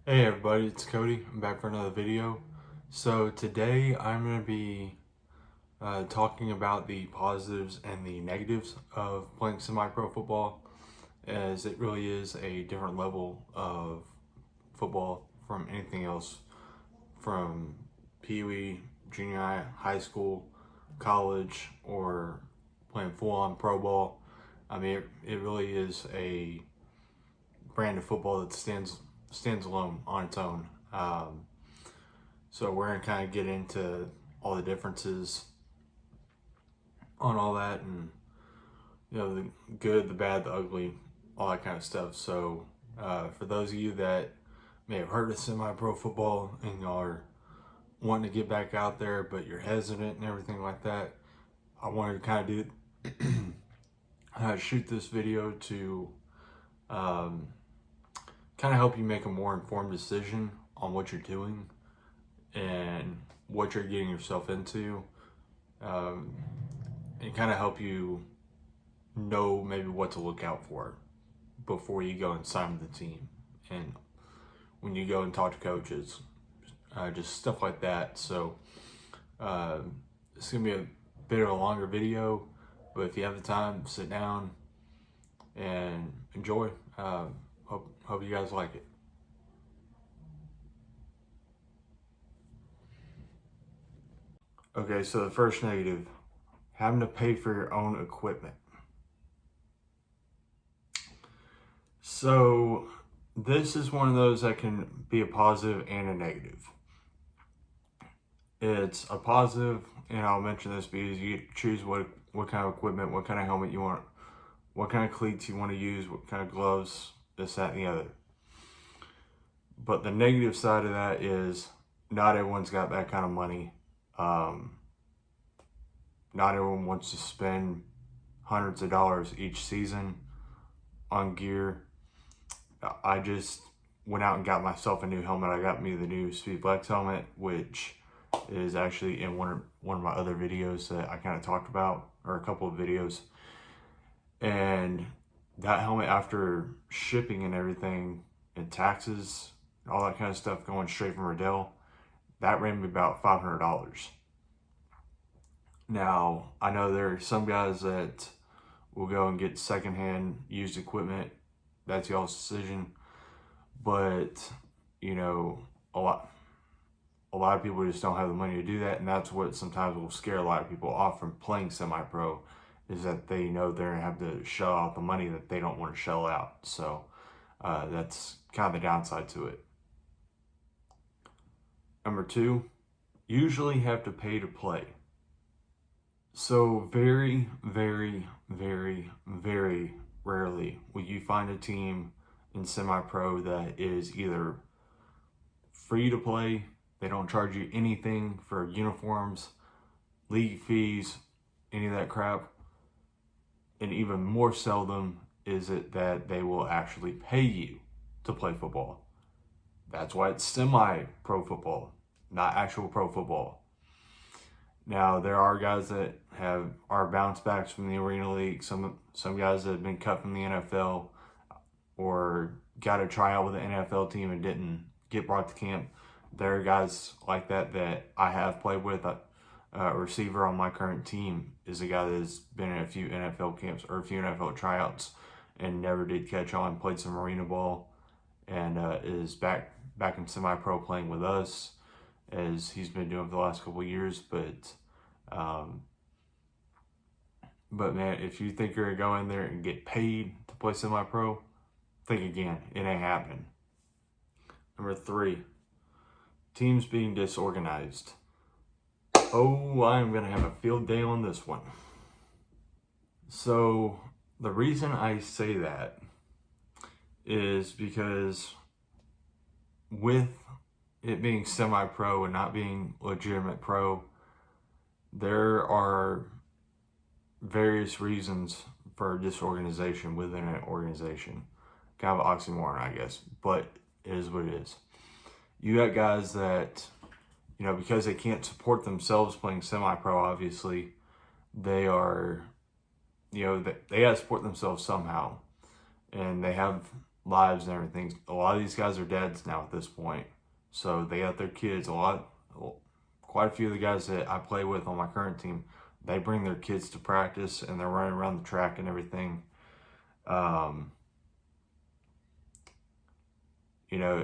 Hey everybody, it's Cody. I'm back for another video. So today I'm going to be talking about the positives and the negatives of playing semi-pro football, as it really is a different level of football from anything else, from Pee Wee, junior high, high school, college, or playing full-on pro ball. I mean, it really is a brand of football that stands alone on its own. So we're gonna kind of get into all the differences on all that, and the good, the bad, the ugly, all that kind of stuff. So for those of you that may have heard of semi-pro football and y'all are wanting to get back out there, but you're hesitant and everything like that, I wanted to kind of shoot this video to kind of help you make a more informed decision on what you're doing and what you're getting yourself into, and kind of help you know maybe what to look out for before you go and sign with the team, and when you go and talk to coaches, just stuff like that. So it's gonna be a bit of a longer video, but if you have the time, sit down and enjoy. Hope you guys like it. Okay, so the first negative, having to pay for your own equipment. So this is one of those that can be a positive and a negative. It's a positive, and I'll mention this because you choose what kind of equipment, what kind of helmet you want, what kind of cleats you want to use, what kind of gloves, this, that, and the other. But the negative side of that is not everyone's got that kind of money. Not everyone wants to spend hundreds of dollars each season on gear. I just went out and got myself a new helmet. I got me the new Speed Flex helmet, which is actually in one of my other videos that I kind of talked about, or a couple of videos. And that helmet, after shipping and everything and taxes and all that kind of stuff going straight from Riddell, that ran me about $500. Now, I know there are some guys that will go and get secondhand used equipment. That's y'all's decision. But, a lot of people just don't have the money to do that, and that's what sometimes will scare a lot of people off from playing semi-pro, is that they know they're gonna have to shell out the money that they don't want to shell out. So that's kind of the downside to it. Number two, usually have to pay to play. So very, very, very, very rarely will you find a team in semi-pro that is either free to play, they don't charge you anything for uniforms, league fees, any of that crap, and even more seldom is it that they will actually pay you to play football. That's why it's semi-pro football, not actual pro football. Now, there are guys that are bounce backs from the Arena League, some guys that have been cut from the NFL or got a tryout with the NFL team and didn't get brought to camp. There are guys like that I have played with. A receiver on my current team is a guy that's been in a few NFL camps or a few NFL tryouts and never did catch on, played some arena ball, and is back in semi-pro playing with us, as he's been doing for the last couple of years. But man, if you think you're gonna go in there and get paid to play semi-pro, think again. It ain't happening. Number three, teams being disorganized. Oh, I'm gonna have a field day on this one. So the reason I say that is because with it being semi-pro and not being legitimate pro, there are various reasons for disorganization within an organization. Kind of an oxymoron, I guess, but it is what it is. You got guys that, because they can't support themselves playing semi-pro, obviously, they are, they got to support themselves somehow. And they have lives and everything. A lot of these guys are dads now at this point, so they got their kids. Quite a few of the guys that I play with on my current team, they bring their kids to practice and they're running around the track and everything.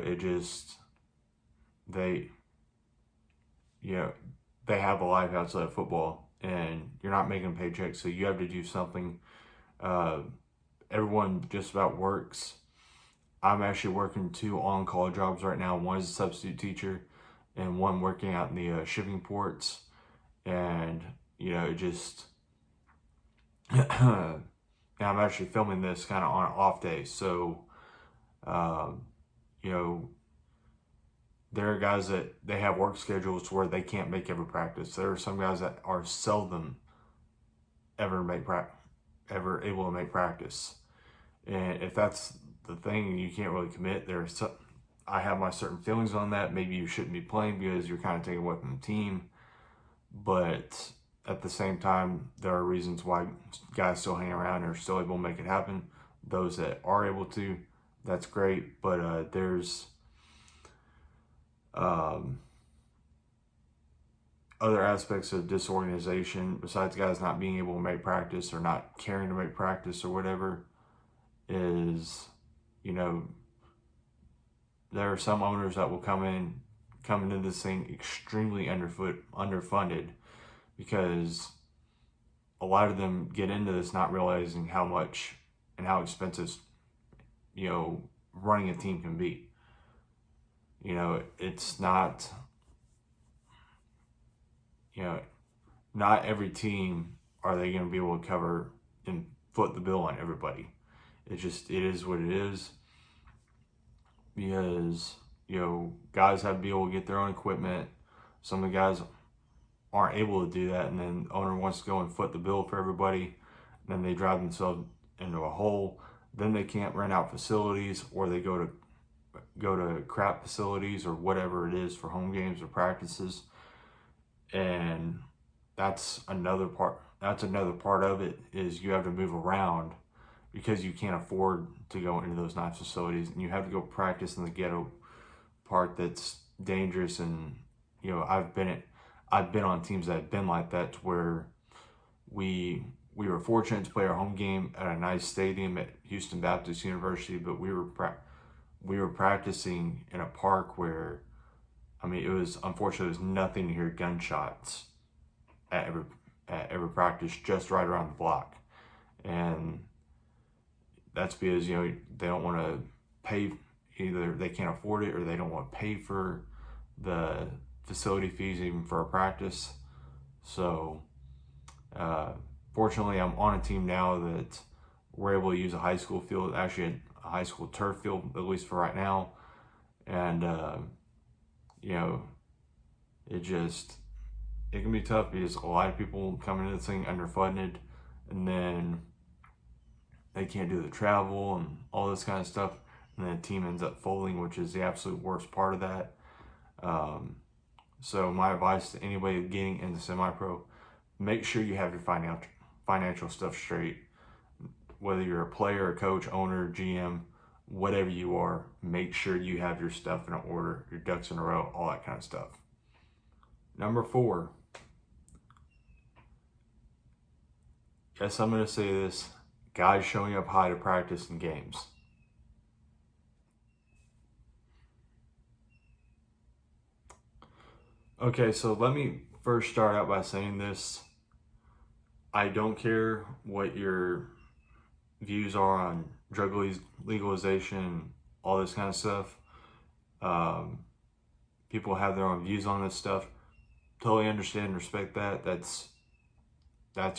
It just, they, they have a life outside of football, and you're not making paychecks, so you have to do something. Everyone just about works. I'm actually working 2 on-call jobs right now. One is a substitute teacher, and one working out in the shipping ports. And it just, and I'm actually filming this kind of on an off day, so there are guys that they have work schedules where they can't make every practice. There are some guys that are seldom ever able to make practice. And if that's the thing, you can't really commit. I have my certain feelings on that. Maybe you shouldn't be playing because you're kind of taking away from the team. But at the same time, there are reasons why guys still hang around and are still able to make it happen. Those that are able to, that's great. But there's other aspects of disorganization besides guys not being able to make practice or not caring to make practice or whatever. Is there are some owners that will come into this thing extremely underfunded, because a lot of them get into this not realizing how much and how expensive running a team can be. It's not not every team are they going to be able to cover and foot the bill on everybody. It is what it is, because guys have to be able to get their own equipment. Some of the guys aren't able to do that, and then the owner wants to go and foot the bill for everybody, and then they drive themselves into a hole. Then they can't rent out facilities, or they go to crap facilities or whatever it is for home games or practices. And that's another part of it, is you have to move around because you can't afford to go into those nice facilities, and you have to go practice in the ghetto part that's dangerous. And I've been on teams that have been like that, to where we were fortunate to play our home game at a nice stadium at Houston Baptist University, but we were practicing in a park where, it was nothing to hear gunshots at every practice just right around the block. And that's because they don't want to pay, either they can't afford it or they don't want to pay for the facility fees even for a practice. So fortunately, I'm on a team now that we're able to use a high school field, actually a high school turf field, at least for right now. And it can be tough because a lot of people come into this thing underfunded, and then they can't do the travel and all this kind of stuff, and then the team ends up folding, which is the absolute worst part of that. So my advice to anybody getting into semi-pro, make sure you have your financial stuff straight. Whether you're a player, a coach, owner, GM, whatever you are, make sure you have your stuff in order, your ducks in a row, all that kind of stuff. Number 4. Yes, I'm going to say this. Guys showing up high to practice in games. Okay, so let me first start out by saying this. I don't care what your views are on drug legalization, all this kind of stuff. People have their own views on this stuff. Totally understand and respect that. That's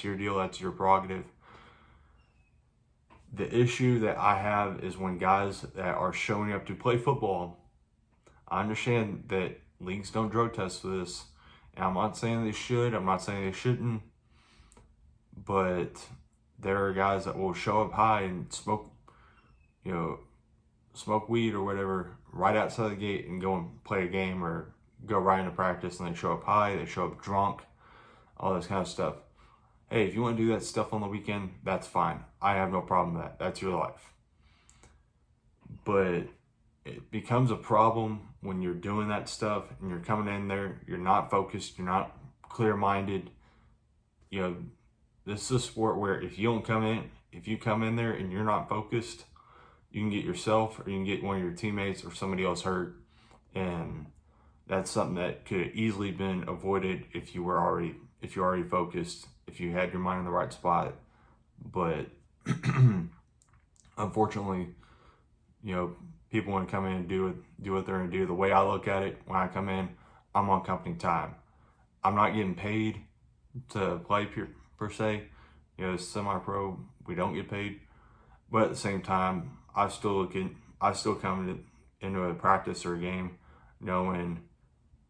your deal. That's your prerogative. The issue that I have is when guys that are showing up to play football. I understand that leagues don't drug test for this, and I'm not saying they should. I'm not saying they shouldn't. But there are guys that will show up high and smoke weed or whatever right outside the gate and go and play a game, or go right into practice, and they show up high, they show up drunk, all this kind of stuff. Hey, if you want to do that stuff on the weekend, that's fine. I have no problem with that. That's your life. but it becomes a problem when you're doing that stuff and you're coming in there, you're not focused, you're not clear-minded. You know, this is a sport where if you come in there and you're not focused, you can get yourself or you can get one of your teammates or somebody else hurt. And that's something that could have easily been avoided if you were already focused, if you had your mind in the right spot. But unfortunately, you know, people want to come in and do what they're going to do. The way I look at it, when I come in, I'm on company time. I'm not getting paid to play per se. You know, semi-pro, we don't get paid. But at the same time, I still come into a practice or a game knowing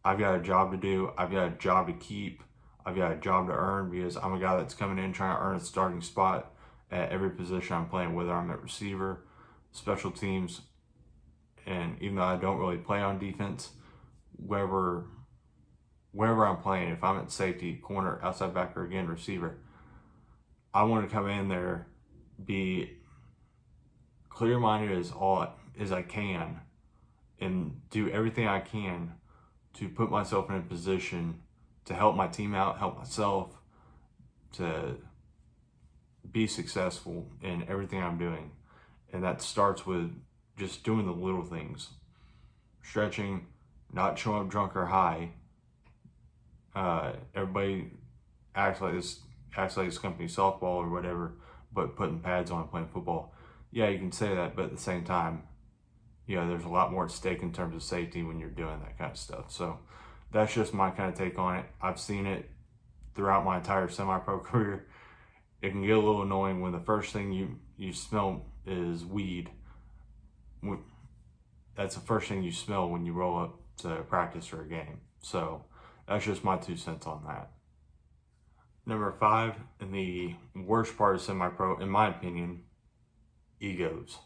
I've got a job to do, I've got a job to keep, I've got a job to earn, because I'm a guy that's coming in trying to earn a starting spot at every position I'm playing, whether I'm at receiver, special teams, and even though I don't really play on defense, wherever I'm playing, if I'm at safety, corner, outside backer, again, receiver, I want to come in there, be clear-minded as I can, and do everything I can to put myself in a position to help my team out, help myself, to be successful in everything I'm doing. And that starts with just doing the little things. Stretching, not showing up drunk or high. Everybody acts like this company softball or whatever, but putting pads on and playing football. Yeah, you can say that, but at the same time, you know, there's a lot more at stake in terms of safety when you're doing that kind of stuff. So that's just my kind of take on it. I've seen it throughout my entire semi-pro career. It can get a little annoying when the first thing you smell is weed. That's the first thing you smell when you roll up to practice or a game. So that's just my 2 cents on that. Number 5, and the worst part of semi-pro, in my opinion, egos.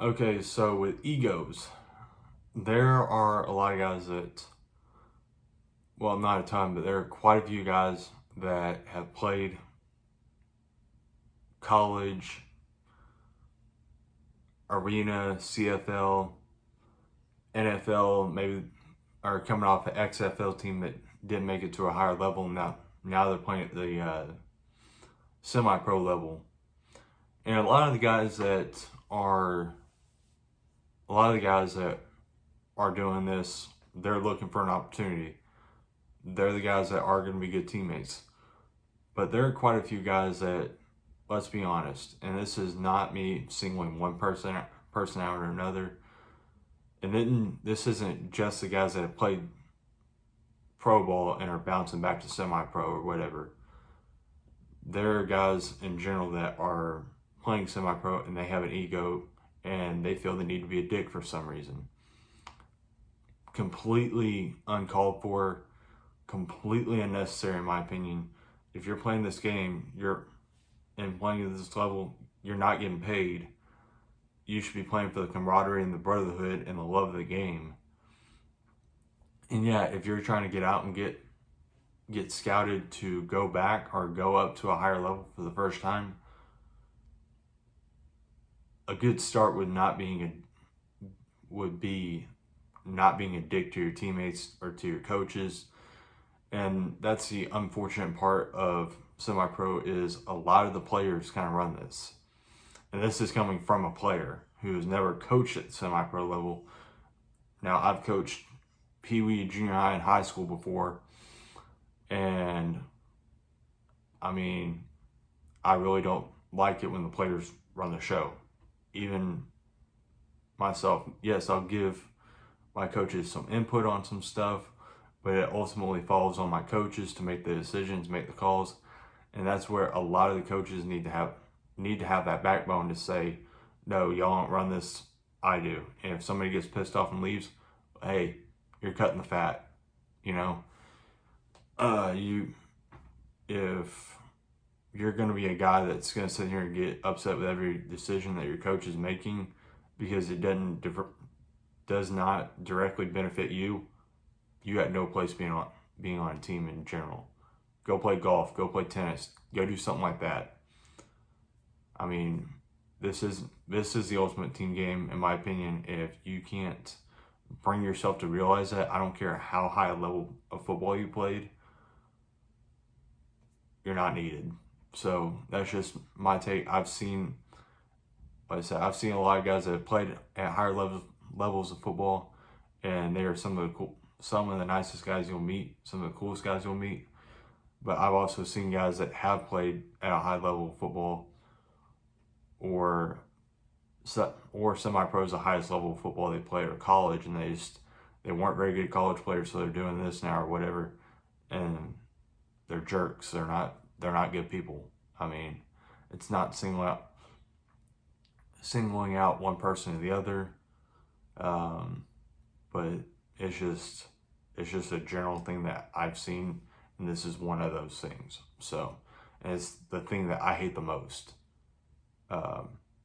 Okay, so with egos, there are a lot of guys that, well, not a ton, but there are quite a few guys that have played college, arena, CFL, NFL, maybe are coming off an XFL team that didn't make it to a higher level. Now they're playing at the semi-pro level. And a lot of the guys that are doing this, they're looking for an opportunity. They're the guys that are going to be good teammates. But there are quite a few guys that, let's be honest, and this is not me singling one person out or another. And then this isn't just the guys that have played pro ball and are bouncing back to semi-pro or whatever. There are guys in general that are playing semi-pro and they have an ego and they feel they need to be a dick for some reason. Completely uncalled for, completely unnecessary in my opinion. If you're playing this game, playing at this level, you're not getting paid. You should be playing for the camaraderie and the brotherhood and the love of the game. And yeah, if you're trying to get out and get scouted to go back or go up to a higher level for the first time, a good start would be not being a dick to your teammates or to your coaches. And that's the unfortunate part of semi-pro, is a lot of the players kind of run this. And this is coming from a player who has never coached at the semi-pro level. Now, I've coached Pee Wee, junior high, and high school before. And, I mean, I really don't like it when the players run the show. Even myself, yes, I'll give my coaches some input on some stuff, but it ultimately falls on my coaches to make the decisions, make the calls. And that's where a lot of the coaches need to have that backbone to say, no, y'all don't run this, I do. And if somebody gets pissed off and leaves, hey, you're cutting the fat, you know? If you're going to be a guy that's going to sit here and get upset with every decision that your coach is making because it does not directly benefit you, you got no place being on a team in general. Go play golf, go play tennis, go do something like that. I mean, this is the ultimate team game, in my opinion. If you can't bring yourself to realize that, I don't care how high a level of football you played, you're not needed. So that's just my take. Like I said, I've seen a lot of guys that have played at higher levels of football, and they are some of the nicest guys you'll meet, some of the coolest guys you'll meet. But I've also seen guys that have played at a high level of football, or semi-pro is the highest level of football they played, or college, and they weren't very good college players, so they're doing this now or whatever, and they're jerks. They're not good people. I mean, it's not singling out one person or the other, but it's just a general thing that I've seen, and this is one of those things. So, and it's the thing that I hate the most.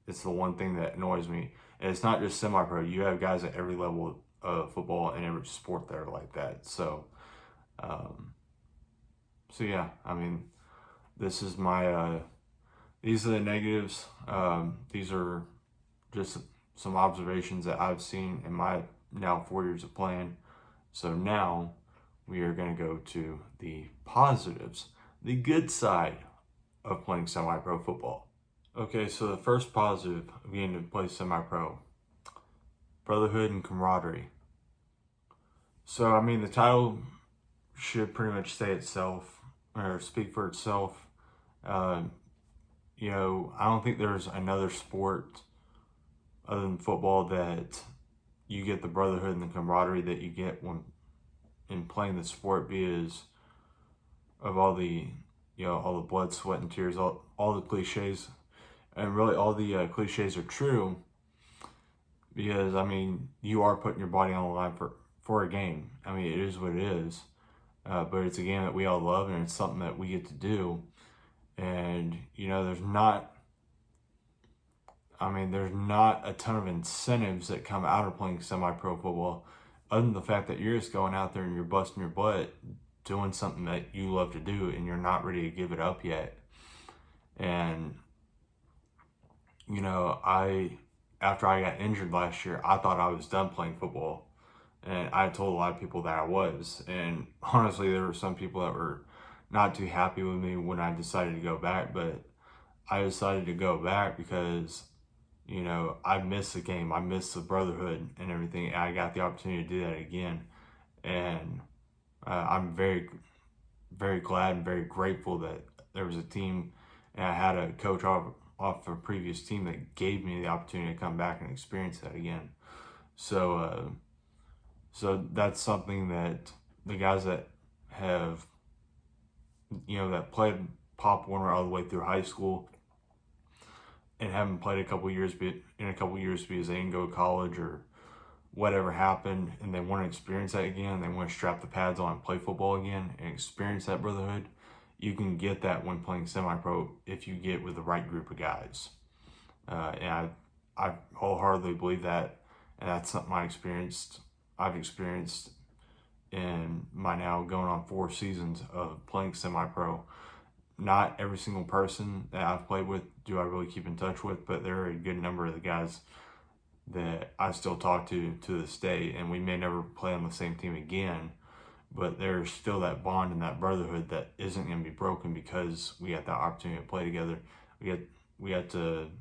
It's the one thing that annoys me, and it's not just semi-pro. You have guys at every level of football and every sport that are like that. So, yeah. I mean, this is these are the negatives. These are just some observations that I've seen in my now 4 years of playing. So now we are going to go to the positives, the good side of playing semi-pro football. Okay, so the first positive of getting to play semi-pro, brotherhood and camaraderie. So, I mean, the title should pretty much say itself, or speak for itself. I don't think there's another sport other than football that you get the brotherhood and the camaraderie that you get when in playing the sport, because of all the blood, sweat, and tears, all the cliches, and really all the cliches are true, because I mean, you are putting your body on the line for a game. I mean, it is what it is, but it's a game that we all love, and it's something that we get to do. And there's not a ton of incentives that come out of playing semi-pro football, other than the fact that you're just going out there and you're busting your butt doing something that you love to do, and you're not ready to give it up yet. And after I got injured last year, I thought I was done playing football, and I told a lot of people that I was. And honestly, there were some people that were not too happy with me when I decided to go back, but I decided to go back because I missed the game, I missed the brotherhood and everything, and I got the opportunity to do that again. And I'm very, very glad and very grateful that there was a team, and I had a coach off a previous team that gave me the opportunity to come back and experience that again. So that's something that the guys that have, that played Pop Warner all the way through high school and haven't played in a couple years because they didn't go to college or whatever happened, and they want to experience that again, they want to strap the pads on and play football again and experience that brotherhood, you can get that when playing semi-pro if you get with the right group of guys. And I wholeheartedly believe that, and that's something I've experienced in my now going on 4 seasons of playing semi-pro. Not every single person that I've played with do I really keep in touch with, but there are a good number of the guys that I still talk to this day, and we may never play on the same team again, but there's still that bond and that brotherhood that isn't going to be broken because we had that opportunity to play together. We had to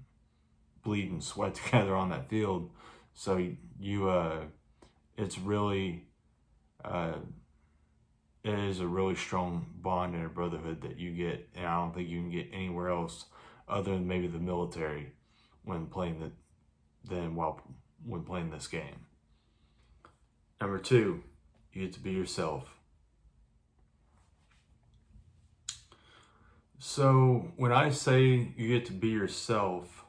bleed and sweat together on that field. So it's really, it is a really strong bond and a brotherhood that you get, and I don't think you can get anywhere else other than maybe the military when playing this game. Number 2, you get to be yourself. So when I say you get to be yourself,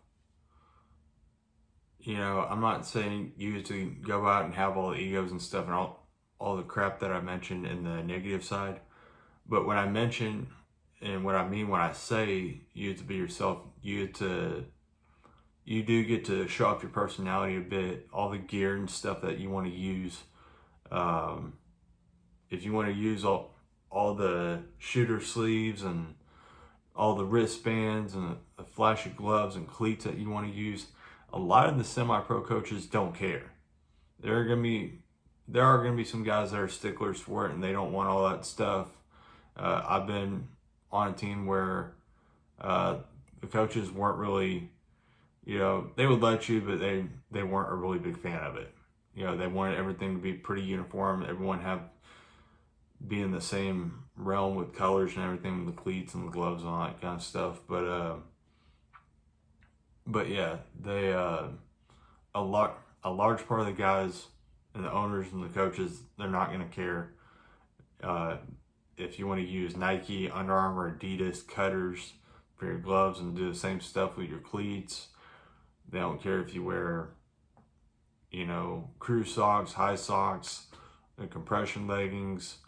I'm not saying you get to go out and have all the egos and stuff and all the crap that I mentioned in the negative side. But when I mention, and what I mean when I say you get to be yourself, you do get to show off your personality a bit, all the gear and stuff that you want to use. If you want to use all the shooter sleeves and all the wristbands and the flashy gloves and cleats that you want to use. A lot of the semi-pro coaches don't care. There are gonna be some guys that are sticklers for it and they don't want all that stuff. I've been on a team where the coaches weren't really, they would let you, but they weren't a really big fan of it. They wanted everything to be pretty uniform. Everyone be in the same realm with colors and everything, with the cleats and the gloves and all that kind of stuff. But yeah, they a large part of the guys and the owners and the coaches, they're not going to care if you want to use Nike, Under Armour, Adidas cutters for your gloves and do the same stuff with your cleats. They don't care if you wear, crew socks, high socks, and compression leggings.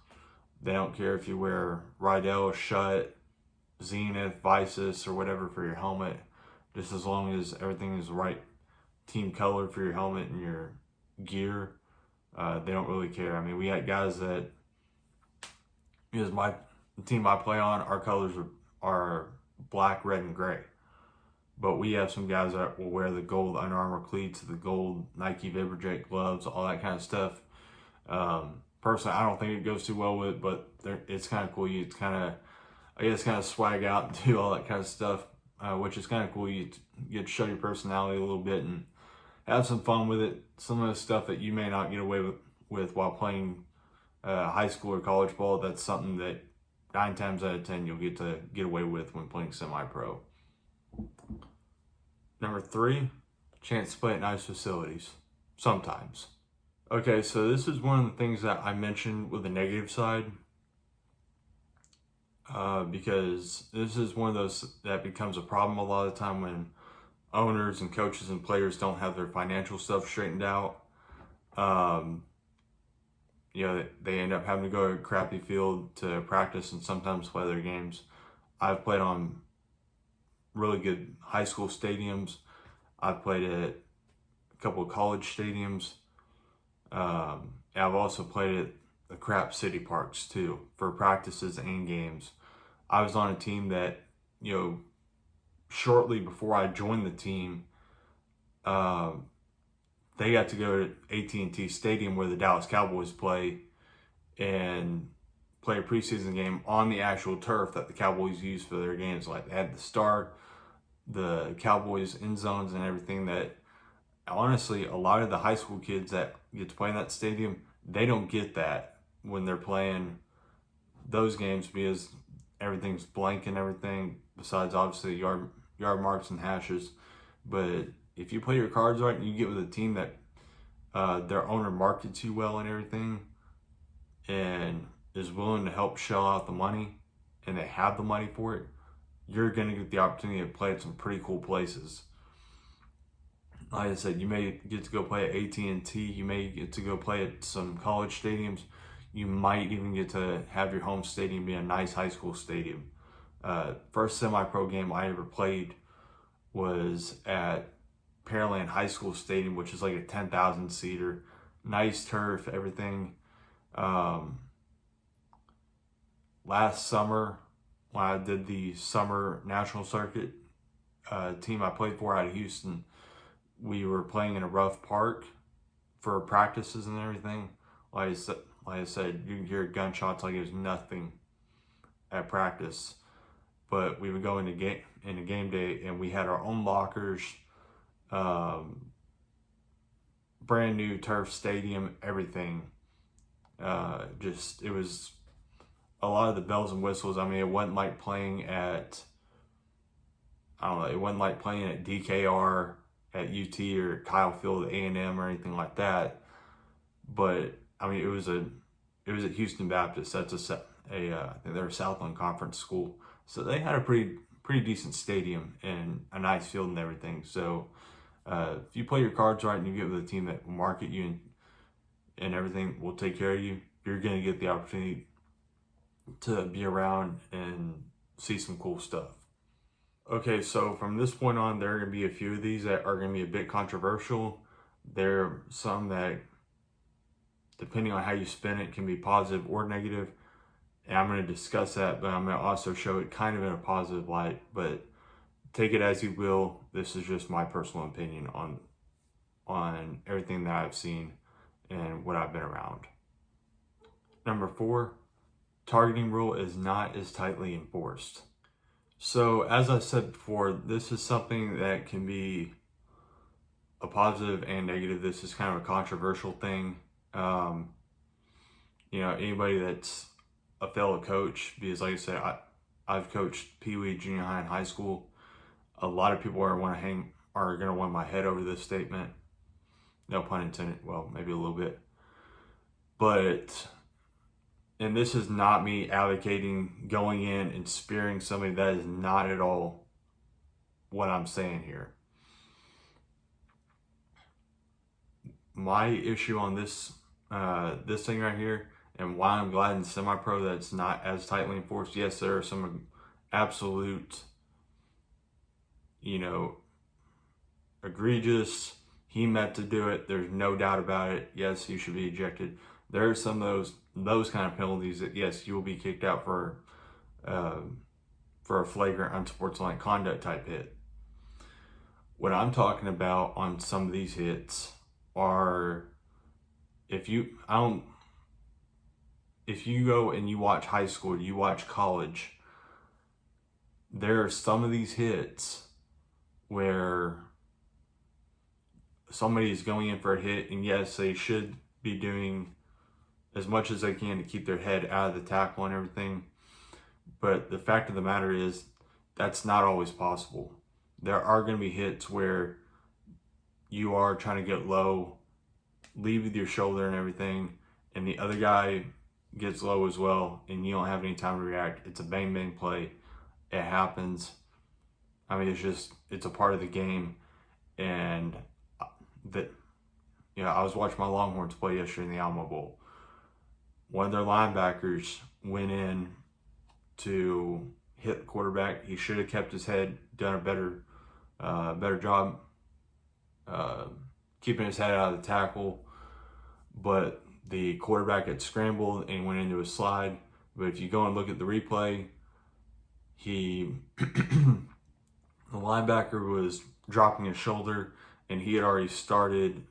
They don't care if you wear Rydell, Schutt, Zenith, Visus, or whatever for your helmet. Just as long as everything is the right team color for your helmet and your gear, they don't really care. I mean, we had guys that, because the team I play on, our colors are black, red, and gray. But we have some guys that will wear the gold Under Armour cleats, the gold Nike Vibrajet gloves, all that kind of stuff. Personally, I don't think it goes too well with it, but it's kind of cool. It's kind of swag out and do all that kind of stuff, which is kind of cool. You get to show your personality a little bit and have some fun with it. Some of the stuff that you may not get away with while playing high school or college ball, that's something that 9 times out of 10 you'll get to get away with when playing semi-pro. Number 3, chance to play at nice facilities. Sometimes. Okay, so this is one of the things that I mentioned with the negative side, because this is one of those that becomes a problem a lot of the time when owners and coaches and players don't have their financial stuff straightened out. They end up having to go to a crappy field to practice and sometimes play their games. I've played on really good high school stadiums. I've played at a couple of college stadiums. I've also played at the crap city parks too for practices and games. I was on a team that, shortly before I joined the team, they got to go to AT&T Stadium where the Dallas Cowboys play and play a preseason game on the actual turf that the Cowboys use for their games. Like, they had the Cowboys end zones and everything that, honestly, a lot of the high school kids that get to play in that stadium, they don't get that when they're playing those games because everything's blank and everything, besides obviously yard marks and hashes. But if you play your cards right and you get with a team that their owner markets you well and everything and is willing to help shell out the money and they have the money for it, you're going to get the opportunity to play at some pretty cool places. Like I said, you may get to go play at AT&T. You may get to go play at some college stadiums. You might even get to have your home stadium be a nice high school stadium. First semi-pro game I ever played was at Pearland High School Stadium, which is like a 10,000 seater. Nice turf, everything. Last summer, when I did the summer national circuit team I played for out of Houston, we were playing in a rough park for practices and everything. Like I said, you can hear gunshots like it was nothing at practice. But we would go into game day and we had our own lockers, brand new turf stadium, everything. It was a lot of the bells and whistles. I mean, it wasn't like playing at, it wasn't like playing at DKR at UT or Kyle Field at A&M or anything like that. But I mean, it was at Houston Baptist. That's I think they're a Southland Conference school, so they had a pretty decent stadium and a nice field and everything. So if you play your cards right and you get with a team that will market you and everything will take care of you, you're going to get the opportunity to be around and see some cool stuff. Okay, so from this point on, there are going to be a few of these that are going to be a bit controversial. There are some that, depending on how you spin it, can be positive or negative. And I'm going to discuss that, but I'm going to also show it kind of in a positive light. But take it as you will. This is just my personal opinion on everything that I've seen and what I've been around. Number 4, targeting rule is not as tightly enforced. So as I said before, this is something that can be a positive and negative. This is kind of a controversial thing. Anybody that's a fellow coach, because like I said, I've coached Pee Wee, junior high, and high school. A lot of people are going to want my head over this statement. No pun intended. Well, maybe a little bit. But, and this is not me advocating going in and spearing somebody. That is not at all what I'm saying here. My issue on this thing right here, and why I'm glad in semi-pro that it's not as tightly enforced. Yes, there are some absolute, egregious, he meant to do it, there's no doubt about it, yes, he should be ejected. There are some of those kind of penalties that, yes, you will be kicked out for a flagrant unsportsmanlike conduct type hit. What I'm talking about on some of these hits are, if you go and you watch high school, you watch college, there are some of these hits where somebody is going in for a hit, and yes, they should be doing as much as they can to keep their head out of the tackle and everything. But the fact of the matter is, that's not always possible. There are going to be hits where you are trying to get low, lead with your shoulder and everything, and the other guy gets low as well, and you don't have any time to react. It's a bang bang play. It happens. I mean, it's a part of the game. And I was watching my Longhorns play yesterday in the Alamo Bowl. One of their linebackers went in to hit the quarterback. He should have kept his head, done a better job keeping his head out of the tackle. But the quarterback had scrambled and went into a slide. But if you go and look at the replay, the linebacker was dropping his shoulder, and he had already started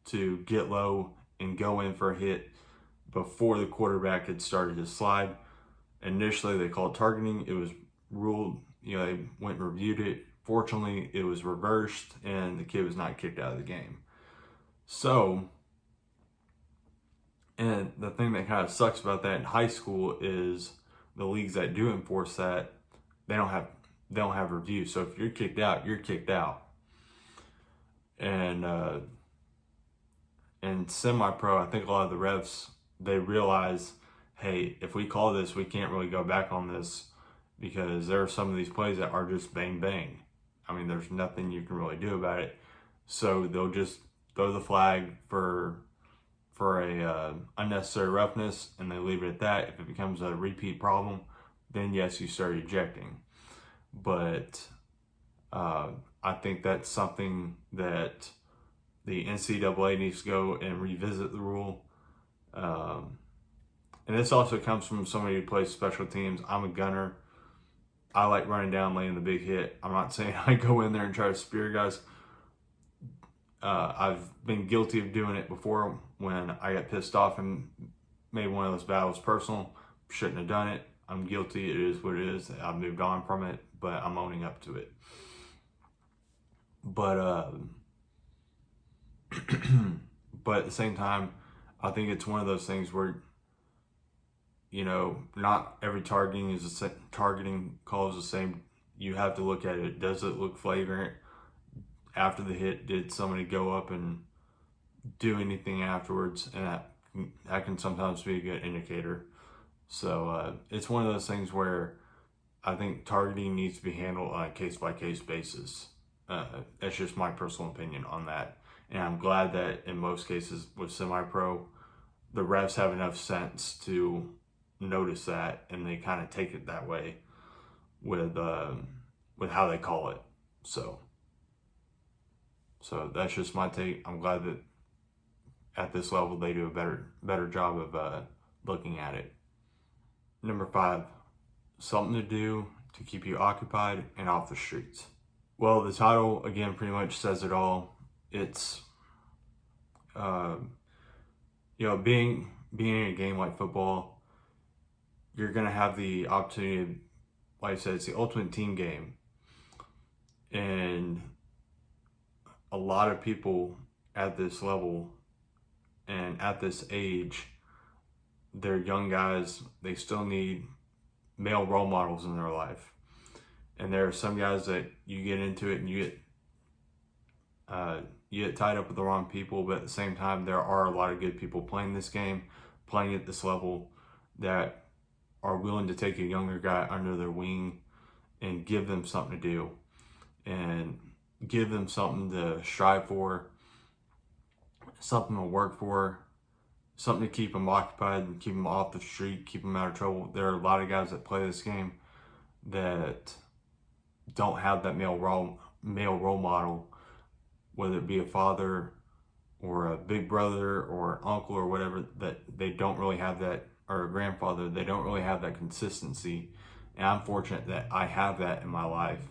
to get low and go in for a hit before the quarterback had started his slide. Initially, they called targeting. It was ruled, they went and reviewed it. Fortunately, it was reversed, and the kid was not kicked out of the game. So, and the thing that kind of sucks about that in high school is the leagues that do enforce that, they don't have review. So if you're kicked out, you're kicked out. And in semi-pro, I think a lot of the refs, they realize, hey, if we call this, we can't really go back on this, because there are some of these plays that are just bang bang. I mean, there's nothing you can really do about it. So they'll just throw the flag for a unnecessary roughness, and they leave it at that. If it becomes a repeat problem, then yes, you start ejecting. But I think that's something that the NCAA needs to go and revisit the rule. And this also comes from somebody who plays special teams. I'm a gunner. I like running down, laying the big hit. I'm not saying I go in there and try to spear guys. I've been guilty of doing it before when I got pissed off and made one of those battles personal. Shouldn't have done it. I'm guilty. It is what it is. I've moved on from it, but I'm owning up to it. But but at the same time, I think it's one of those things where, not every targeting call is the same. You have to look at it. Does it look flagrant? After the hit, did somebody go up and do anything afterwards? And that can sometimes be a good indicator. So it's one of those things where I think targeting needs to be handled on a case-by-case basis. That's just my personal opinion on that. And I'm glad that in most cases with semi-pro, the refs have enough sense to notice that, and they kind of take it that way with how they call it. So that's just my take. I'm glad that at this level they do a better job of looking at it. Number 5, something to do to keep you occupied and off the streets. Well, the title, again, pretty much says it all. It's, being in a game like football, you're going to have the opportunity, like I said, it's the ultimate team game. And a lot of people at this level and at this age, they're young guys, they still need male role models in their life. And there are some guys that you get into it and you get tied up with the wrong people, but at the same time, there are a lot of good people playing this game, playing at this level, that are willing to take a younger guy under their wing and give them something to do and give them something to strive for, something to work for, something to keep them occupied and keep them off the street, keep them out of trouble. There are a lot of guys that play this game that don't have that male role model, whether it be a father or a big brother or uncle or whatever, that they don't really have that, or a grandfather, they don't really have that consistency. And I'm fortunate that I have that in my life,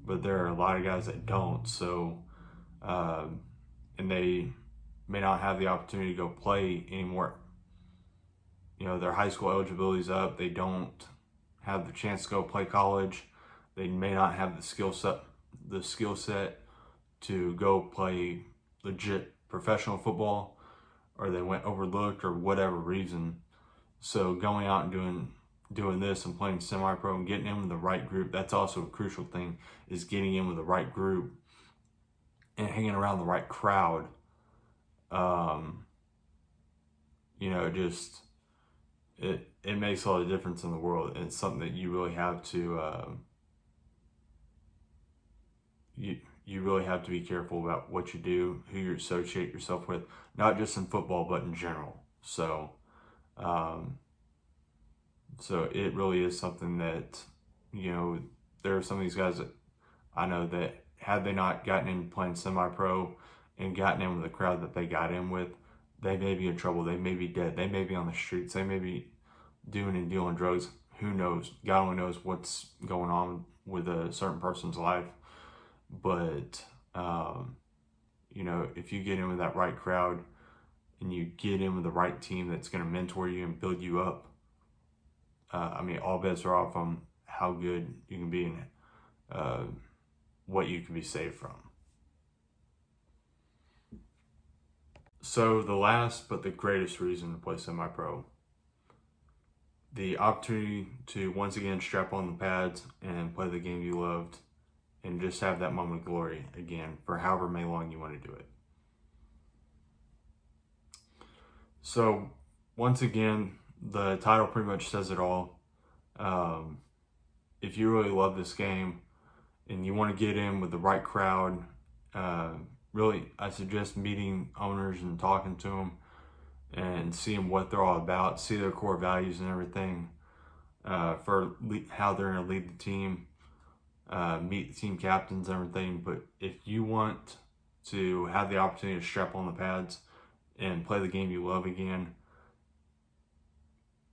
but there are a lot of guys that don't. So, and they may not have the opportunity to go play anymore. Their high school eligibility is up. They don't have the chance to go play college. They may not have the skill set to go play legit professional football, or they went overlooked or whatever reason. So going out and doing this and playing semi-pro and getting in with the right group, that's also a crucial thing, is getting in with the right group and hanging around the right crowd. It makes all the difference in the world, and it's something that you really have to you really have to be careful about what you do, who you associate yourself with, not just in football but in general. So it really is something that, there are some of these guys that I know that had they not gotten in playing semi-pro and gotten in with the crowd that they got in with, they may be in trouble. They may be dead. They may be on the streets. They may be doing and dealing drugs. Who knows? God only knows what's going on with a certain person's life. But, if you get in with that right crowd and you get in with the right team that's going to mentor you and build you up, all bets are off on how good you can be and what you can be saved from. So the last but the greatest reason to play semi-pro, the opportunity to once again strap on the pads and play the game you loved and just have that moment of glory again for however many long you want to do it. So once again, the title pretty much says it all. If you really love this game and you want to get in with the right crowd, really, I suggest meeting owners and talking to them and seeing what they're all about, see their core values and everything, for how they're going to lead the team, meet the team captains and everything. But if you want to have the opportunity to strap on the pads and play the game you love again,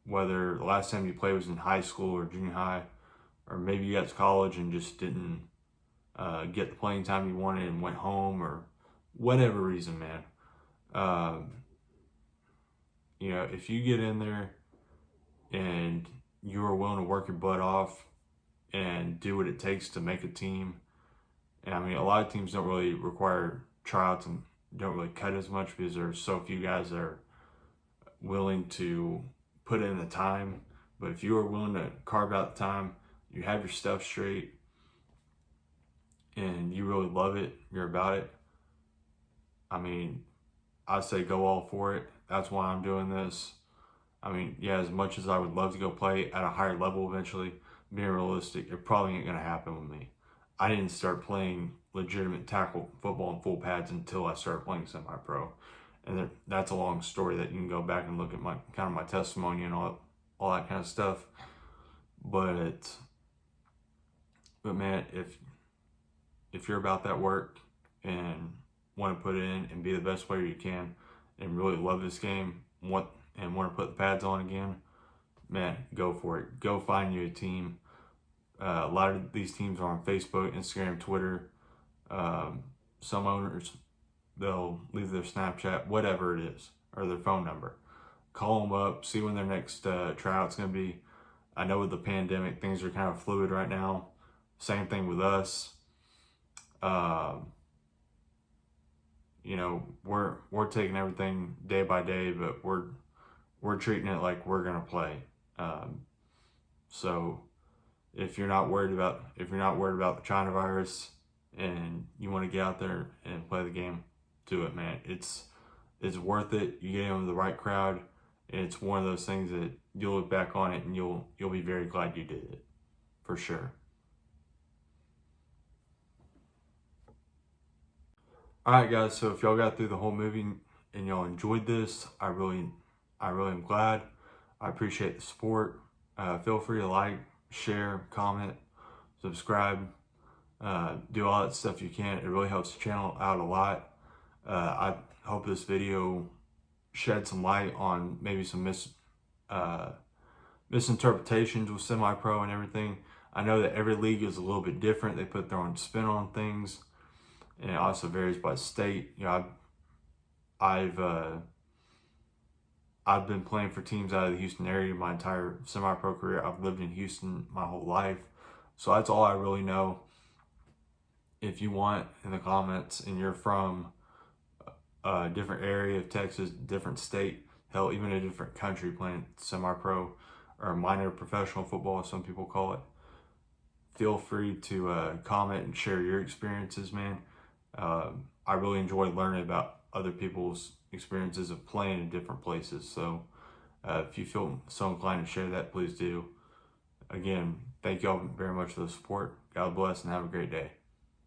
whether the last time you played was in high school or junior high, or maybe you got to college and just didn't get the playing time you wanted and went home, or whatever reason, man. If you get in there and you are willing to work your butt off and do what it takes to make a team, and a lot of teams don't really require tryouts and don't really cut as much because there's so few guys that are willing to put in the time. But if you are willing to carve out the time, you have your stuff straight, and you really love it, you're about it, I say go all for it. That's why I'm doing this. As much as I would love to go play at a higher level eventually, being realistic, it probably ain't going to happen with me. I didn't start playing legitimate tackle football in full pads until I started playing semi-pro. And that's a long story that you can go back and look at my testimony and all that kind of stuff. But man, if you're about that work and want to put it in and be the best player you can and really love this game, want to put the pads on again, man, go for it. Go find you a team. A lot of these teams are on Facebook, Instagram, Twitter. Some owners, they'll leave their Snapchat, whatever it is, or their phone number. Call them up, see when their next tryout's going to be. I know with the pandemic, things are kind of fluid right now. Same thing with us. You know, we're taking everything day by day, but we're treating it like we're gonna play. So if you're not worried about the China virus and you want to get out there and play the game, do it, man. It's worth it. You get in with the right crowd, and it's one of those things that you'll look back on it and you'll be very glad you did it, for sure. All right, guys. So if y'all got through the whole movie and y'all enjoyed this, I really am glad. I appreciate the support. Feel free to like, share, comment, subscribe, do all that stuff you can. It really helps the channel out a lot. I hope this video shed some light on maybe some misinterpretations with semi-pro and everything. I know that every league is a little bit different. They put their own spin on things, and it also varies by state. You know, I've been playing for teams out of the Houston area my entire semi-pro career. I've lived in Houston my whole life, so that's all I really know. If you want, in the comments, and you're from a different area of Texas, different state, hell, even a different country, playing semi-pro or minor professional football, as some people call it, feel free to comment and share your experiences, man. I really enjoy learning about other people's experiences of playing in different places. So if you feel so inclined to share that, please do. Again, thank y'all very much for the support. God bless and have a great day.